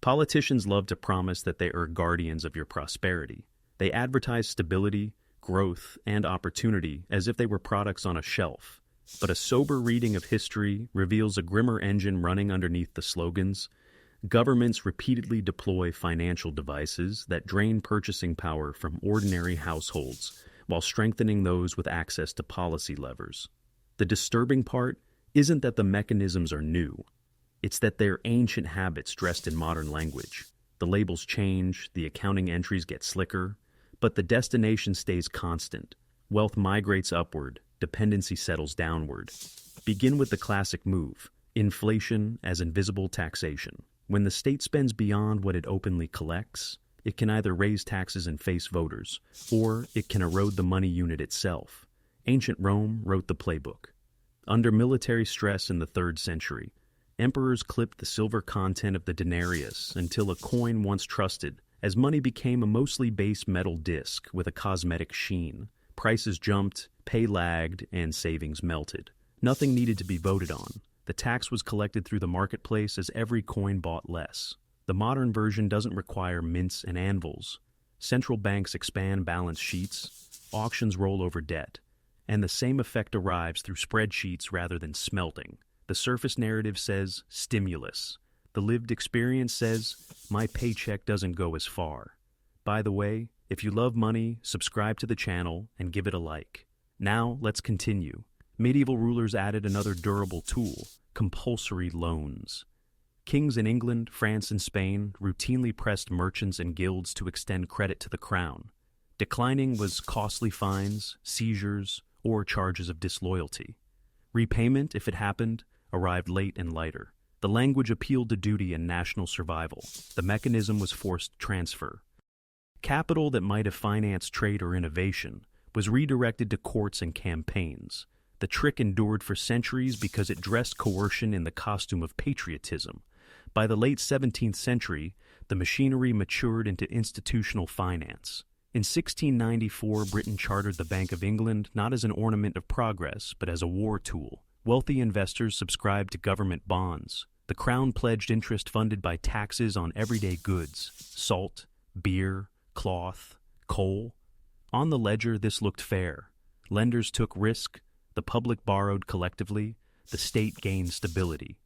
Politicians love to promise that they are guardians of your prosperity. They advertise stability, growth, and opportunity as if they were products on a shelf. But a sober reading of history reveals a grimmer engine running underneath the slogans. Governments repeatedly deploy financial devices that drain purchasing power from ordinary households while strengthening those with access to policy levers. The disturbing part isn't that the mechanisms are new. It's that they're ancient habits dressed in modern language. The labels change, the accounting entries get slicker, but the destination stays constant. Wealth migrates upward, dependency settles downward. Begin with the classic move, inflation as invisible taxation. When the state spends beyond what it openly collects, it can either raise taxes and face voters, or it can erode the money unit itself. Ancient Rome wrote the playbook. Under military stress in the 3rd century, emperors clipped the silver content of the denarius until a coin once trusted, as money became a mostly base metal disc with a cosmetic sheen. Prices jumped, pay lagged, and savings melted. Nothing needed to be voted on. The tax was collected through the marketplace as every coin bought less. The modern version doesn't require mints and anvils. Central banks expand balance sheets, auctions roll over debt, and the same effect arrives through spreadsheets rather than smelting. The surface narrative says stimulus. The lived experience says my paycheck doesn't go as far. By the way, if you love money, subscribe to the channel and give it a like. Now let's continue. Medieval rulers added another durable tool, compulsory loans. Kings in England, France, and Spain routinely pressed merchants and guilds to extend credit to the crown. Declining was costly fines, seizures, or charges of disloyalty. Repayment, if it happened, arrived late and lighter. The language appealed to duty and national survival. The mechanism was forced transfer. Capital that might have financed trade or innovation was redirected to courts and campaigns. The trick endured for centuries because it dressed coercion in the costume of patriotism. By the late 17th century, the machinery matured into institutional finance. In 1694, Britain chartered the Bank of England not as an ornament of progress, but as a war tool. Wealthy investors subscribed to government bonds. The crown pledged interest funded by taxes on everyday goods: salt, beer, cloth, coal. On the ledger, this looked fair. Lenders took risk, the public borrowed collectively, the state gained stability.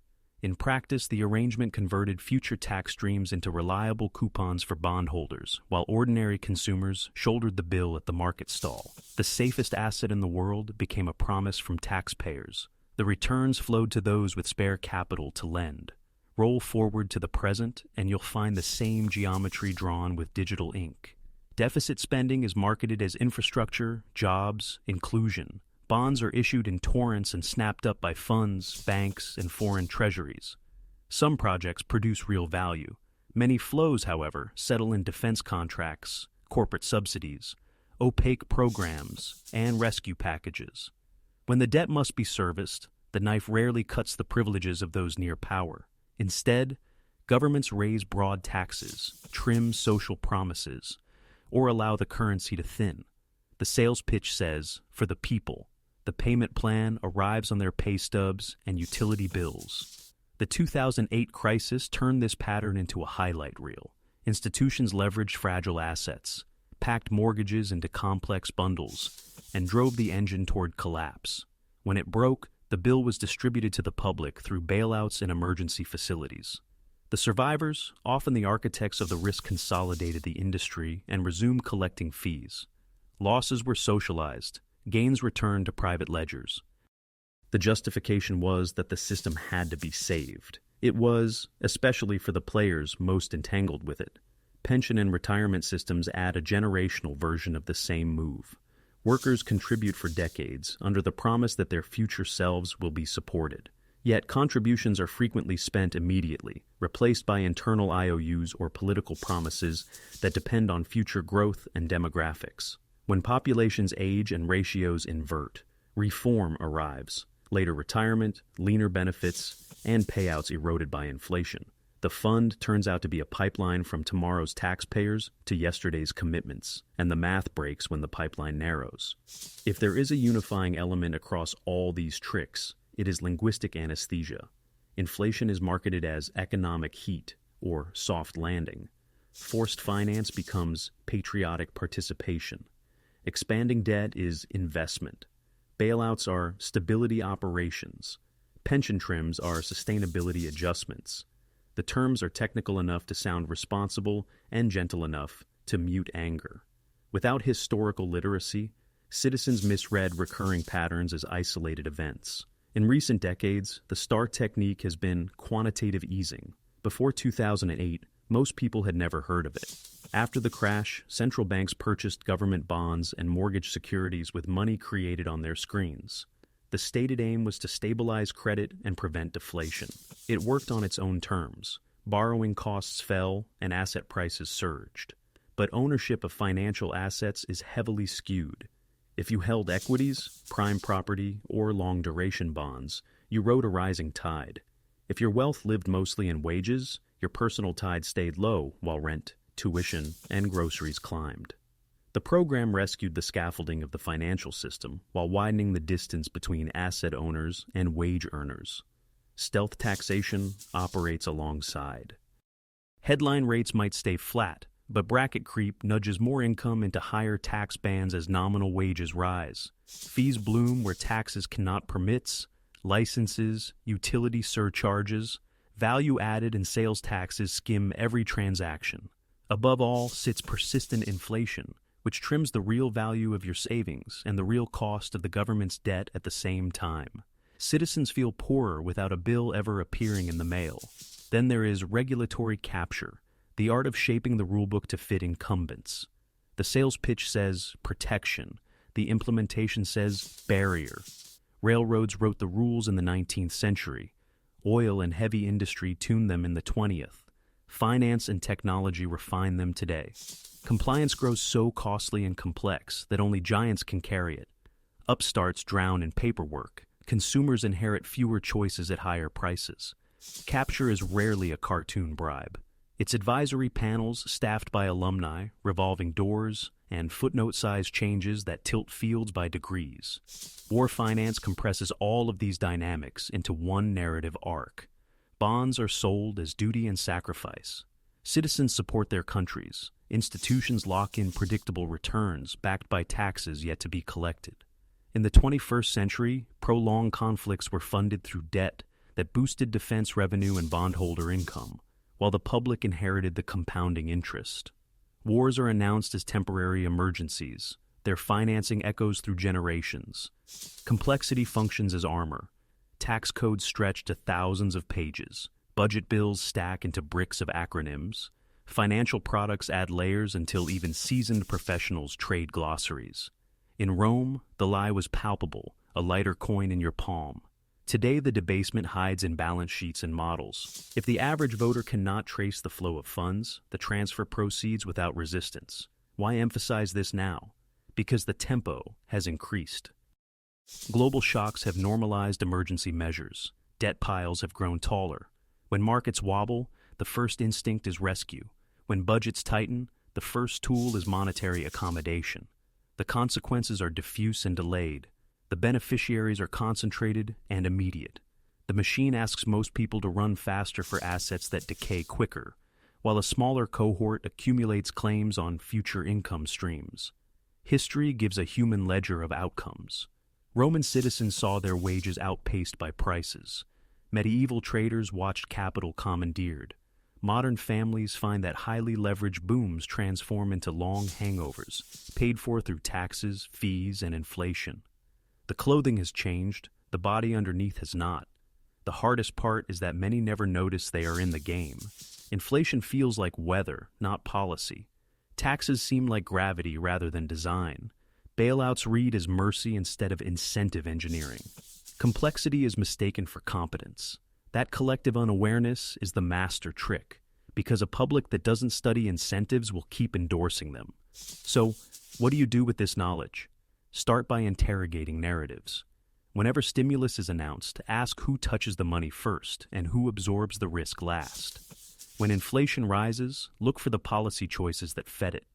In practice, the arrangement converted future tax streams into reliable coupons for bondholders, while ordinary consumers shouldered the bill at the market stall. The safest asset in the world became a promise from taxpayers. The returns flowed to those with spare capital to lend. Roll forward to the present, and you'll find the same geometry drawn with digital ink. Deficit spending is marketed as infrastructure, jobs, inclusion. Bonds are issued in torrents and snapped up by funds, banks, and foreign treasuries. Some projects produce real value. Many flows, however, settle in defense contracts, corporate subsidies, opaque programs, and rescue packages. When the debt must be serviced, the knife rarely cuts the privileges of those near power. Instead, governments raise broad taxes, trim social promises, or allow the currency to thin. The sales pitch says, for the people. The payment plan arrives on their pay stubs and utility bills. The 2008 crisis turned this pattern into a highlight reel. Institutions leveraged fragile assets, packed mortgages into complex bundles, and drove the engine toward collapse. When it broke, the bill was distributed to the public through bailouts and emergency facilities. The survivors, often the architects of the risk, consolidated the industry and resumed collecting fees. Losses were socialized, gains returned to private ledgers. The justification was that the system had to be saved. It was, especially for the players most entangled with it. Pension and retirement systems add a generational version of the same move. Workers contribute for decades under the promise that their future selves will be supported. Yet contributions are frequently spent immediately, replaced by internal IOUs or political promises that depend on future growth and demographics. When populations age and ratios invert, reform arrives. Later retirement, leaner benefits, and payouts eroded by inflation. The fund turns out to be a pipeline from tomorrow's taxpayers to yesterday's commitments, and the math breaks when the pipeline narrows. If there is a unifying element across all these tricks, it is linguistic anesthesia. Inflation is marketed as economic heat, or soft landing. Forced finance becomes patriotic participation. Expanding debt is investment. Bailouts are stability operations. Pension trims are sustainability adjustments. The terms are technical enough to sound responsible and gentle enough to mute anger. Without historical literacy, citizens misread recurring patterns as isolated events. In recent decades, the STAR technique has been quantitative easing. Before 2008, most people had never heard of it. After the crash, central banks purchased government bonds and mortgage securities with money created on their screens. The stated aim was to stabilize credit and prevent deflation. It worked on its own terms. Borrowing costs fell and asset prices surged. But ownership of financial assets is heavily skewed. If you held equities, prime property, or long-duration bonds, you rode a rising tide. If your wealth lived mostly in wages, your personal tide stayed low while rent, tuition, and groceries climbed. The program rescued the scaffolding of the financial system while widening the distance between asset owners and wage earners. Stealth taxation operates alongside. Headline rates might stay flat, but bracket creep nudges more income into higher tax bands as nominal wages rise. Fees bloom where taxes cannot. Permits, licenses, utility surcharges, value added and sales taxes skim every transaction. Above all sits persistent inflation, which trims the real value of your savings and the real cost of the government's debt at the same time. Citizens feel poorer without a bill ever appearing in the mail. Then there is regulatory capture, the art of shaping the rulebook to fit incumbents. The sales pitch says protection. The implementation says barrier. Railroads wrote the rules in the 19th century. Oil and heavy industry tuned them in the 20th. Finance and technology refine them today. Compliance grows so costly and complex that only giants can carry it. Upstarts drown in paperwork. Consumers inherit fewer choices at higher prices. Capture is rarely a cartoon bribe. Its advisory panels, staffed by alumni, revolving doors, and footnote-sized changes that tilt fields by degrees. War finance compresses all of these dynamics into one narrative arc. Bonds are sold as duty and sacrifice. Citizens support their countries. Institutions lock in predictable returns backed by taxes yet to be collected. In the 21st century, prolonged conflicts were funded through debt that boosted defense revenue and bondholder income, while the public inherited the compounding interest. Wars are announced as temporary emergencies. Their financing echoes through generations. Complexity functions as armor. Tax codes stretch to thousands of pages. Budget bills stack into bricks of acronyms. Financial products add layers until even seasoned professionals trade glossaries. In Rome, the lie was palpable, a lighter coin in your palm. Today, the debasement hides in balance sheets and models. If the average voter cannot trace the flow of funds, the transfer proceeds without resistance. Why emphasize this now? Because the tempo has increased. Global shocks have normalized emergency measures. Debt piles have grown taller. When markets wobble, the first instinct is rescue. When budgets tighten, the first tool is monetary accommodation. The consequences are diffuse and delayed. The beneficiaries are concentrated and immediate. The machine asks most people to run faster for assets that decay quicker, while a smaller cohort accumulates claims on future income streams. History gives a human ledger of outcomes. Roman citizens saw their wages outpaced by prices. Medieval traders watched capital commandeered. Modern families find that highly leveraged booms transform into long hangovers, paid for through taxes, fees, and inflation. The clothing has changed, the body underneath has not. The hardest part is that many never notice they are in the game. Inflation feels like weather, not policy. Taxes seem like gravity rather than design. Bailouts read as mercy instead of incentive engineering. Complexity is mistaken for competence. That collective unawareness is the master trick, because a public that doesn't study incentives will keep endorsing them. So, what do you do with this knowledge? Start by interrogating narratives. Whenever stimulus is announced, ask who touches the money first and who absorbs the risk last. When inflation rises, look for the policy choices that fed it.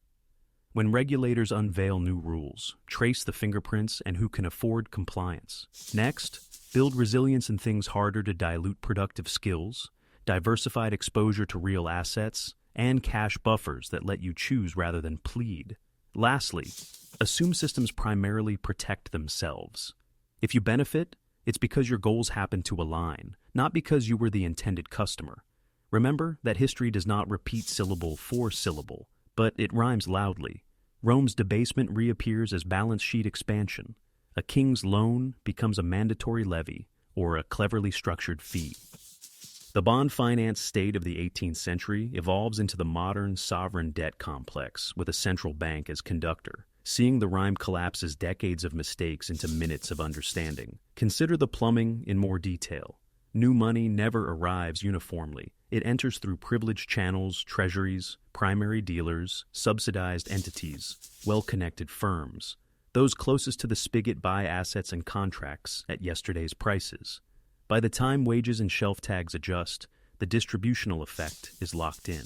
When regulators unveil new rules, trace the fingerprints and who can afford compliance. Next, build resilience in things harder to dilute productive skills, diversified exposure to real assets, and cash buffers that let you choose rather than plead. Lastly, assume systems primarily protect themselves. If you benefit, it's because your goals happen to align, not because you were the intended customer. Remember that history does not repeat syllable for syllable, but it rhymes loudly. Rome's debasement reappears as balance sheet expansion. A king's loan becomes a mandatory levy or a cleverly structured fee. The bond finance state of the 18th century evolves into the modern sovereign debt complex with a central bank as conductor. Seeing the rhyme collapses decades of mistakes into minutes of understanding. Consider the plumbing in more detail. New money never arrives uniformly. It enters through privileged channels, treasuries, primary dealers, subsidized entities, well-connected firms. Those closest to the spigot buy assets and contracts at yesterday's prices. By the time wages and shelf tags adjust, the distributional effect is locked in.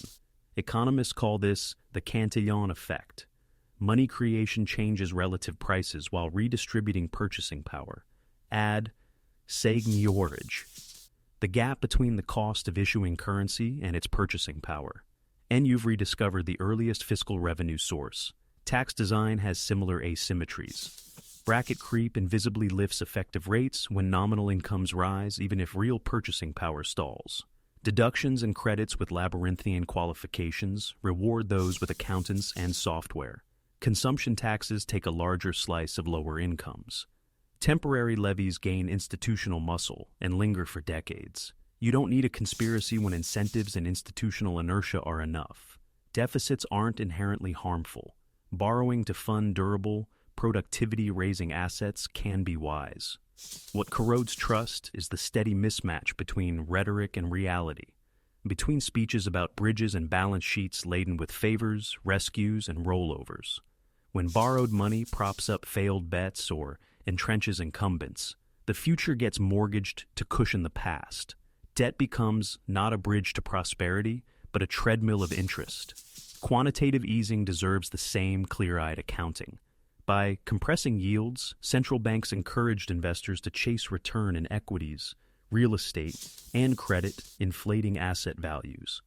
Economists call this the Cantillon effect. Money creation changes relative prices while redistributing purchasing power. Add seigniorage, the gap between the cost of issuing currency and its purchasing power. And you've rediscovered the earliest fiscal revenue source. Tax design has similar asymmetries. Bracket creep invisibly lifts effective rates when nominal incomes rise, even if real purchasing power stalls. Deductions and credits with labyrinthian qualifications reward those with accountants and software. Consumption taxes take a larger slice of lower incomes. Temporary levies gain institutional muscle and linger for decades. You don't need a conspiracy when incentives and institutional inertia are enough. Deficits aren't inherently harmful. Borrowing to fund durable, productivity-raising assets can be wise. What corrodes trust is the steady mismatch between rhetoric and reality, between speeches about bridges and balance sheets laden with favors, rescues, and rollovers. When borrowed money props up failed bets or entrenches incumbents, the future gets mortgaged to cushion the past. Debt becomes not a bridge to prosperity, but a treadmill of interest. Quantitative easing deserves the same clear-eyed accounting. By compressing yields, central banks encouraged investors to chase return in equities, real estate, and credit, inflating asset values.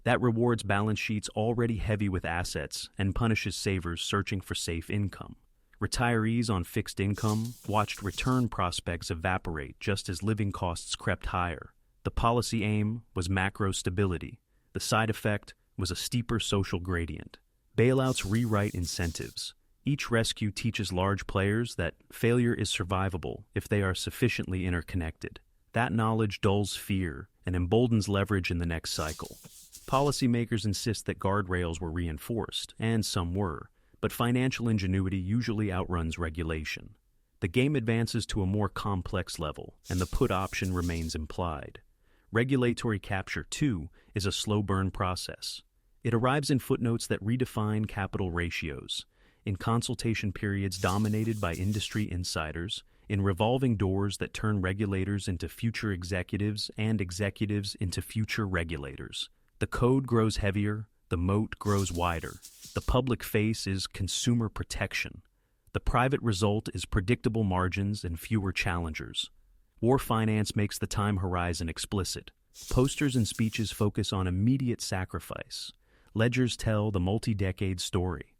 That rewards balance sheets already heavy with assets and punishes savers searching for safe income. Retirees on fixed income watched return prospects evaporate just as living costs crept higher. The policy aim was macro stability. The side effect was a steeper social gradient. Bailouts rewrite incentives. Each rescue teaches large players that failure is survivable if they are sufficiently interconnected. That knowledge dulls fear and emboldens leverage in the next cycle. Policymakers insist that guardrails were reinforced, and some were, but financial ingenuity usually outruns regulation. The game advances to a more complex level, and the put option remains implied. Regulatory capture, too, is a slow-burn process. It arrives in footnotes that redefine capital ratios, in consultation periods dominated by industry insiders, in revolving doors that turn regulators into future executives and executives into future regulators. The code grows heavier, the moat grows wider. The public face is consumer protection. The private result is predictable margins and fewer challengers. War finance makes the time horizon explicit. Posters and speeches focus on immediate sacrifice. Ledgers tell the multi-decade story.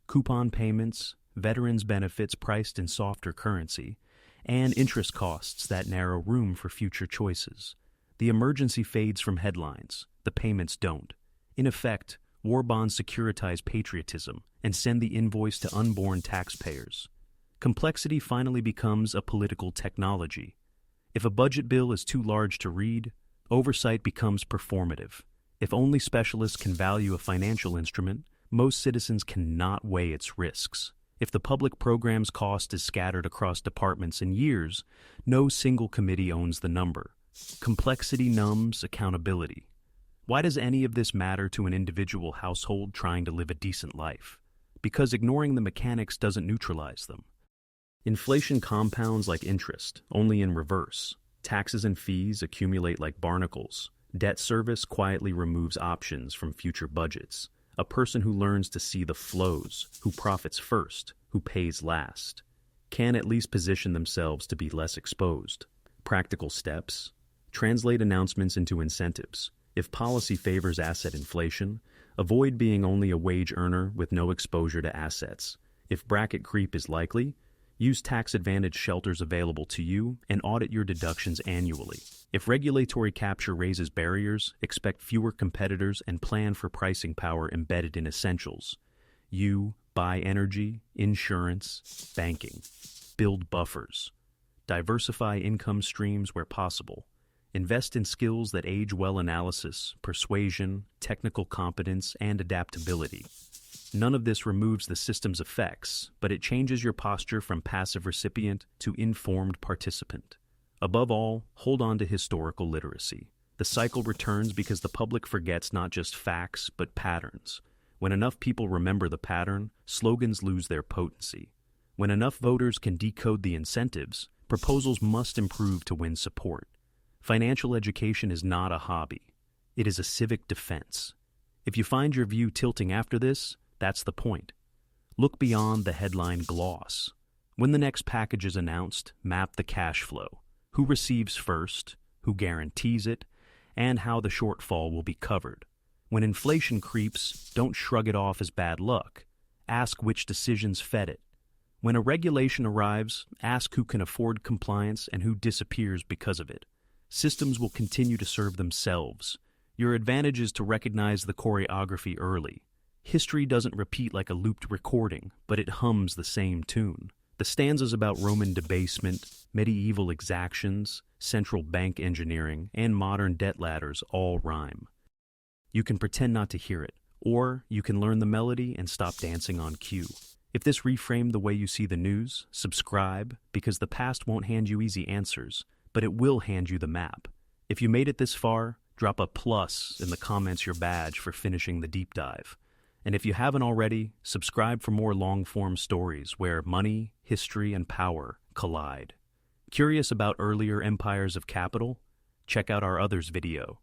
Coupon payments, veterans' benefits priced in softer currency, and interest costs that narrow room for future choices. The emergency fades from headlines. The payments don't. In effect, war bonds securitize patriotism and send the invoice to unborn taxpayers. Complexity finally becomes a political technology. If a budget bill is too large to read, oversight becomes performative. If only specialists can value a financial instrument, most citizens cannot weigh its risks. If the public program's cost is scattered across departments and years, no single committee owns the number. Complexity numbs accountability. Why does any of this matter to an individual household trying to live a decent life? Because ignoring the mechanics doesn't neutralize them. Inflation compounds like interest, only in reverse. Taxes and fees accumulate like barnacles. Debt service quietly removes options from future budgets. A person who learns to see the flows, who profits first, who pays last, can at least position themselves to be less exposed. Practical steps. Translate announcements into incentives. If policy favors asset inflation, avoid being only a wage earner with no exposure to assets. If bracket creep is likely, use tax-advantaged shelters available to you and audit your deductions annually. If regulatory capture raises barriers, expect fewer competitors and plan for pricing power embedded in essentials. You buy energy, insurance, banking. Build buffers. Diversify income streams where possible. Invest in skills that age well: analysis, persuasion, technical competence, and adaptability. None of this removes the system's effects, but it changes your posture from passive recipient to informed participant. Above all, hold on to historical literacy. The cycle returns because the public forgets not just facts, but patterns. When enough people remember the pattern, slogans lose their potency. When enough voters can decode the incentives, proposals must improve to win support. Financial education is not a hobby. It is a civic defense. If you find your view tilting after this, that's the point. Look beyond the headline gloss. When the next package is announced, map the cash flow. Who receives first, who guarantees it, and how the shortfall will be covered. When inflation creeps, don't shrug it off as bad luck. Ask which decisions fed it. When a regulation arrives, ask who can afford compliance and who disappears because of it. Systems will continue to serve themselves. Your advantage is to recognize the choreography early. History doesn't repeat like a looped recording, but it hums the same tune. The stanzas about Roman debasement, medieval exactions, central bank engineering, and modern debt ladders all rhyme. You can pretend not to hear it, or you can learn the melody and stop dancing on cue. If this reframed the way you see the news, subscribe, because the past won't hand you easy answers, but it will hand you the map. If you made it this far, drop a plus in the comments your badge for finishing the deep dive. And if you haven't already, subscribe for more long-form stories where money, history, and power collide. Curious about earlier empires of capital? Check out our others video.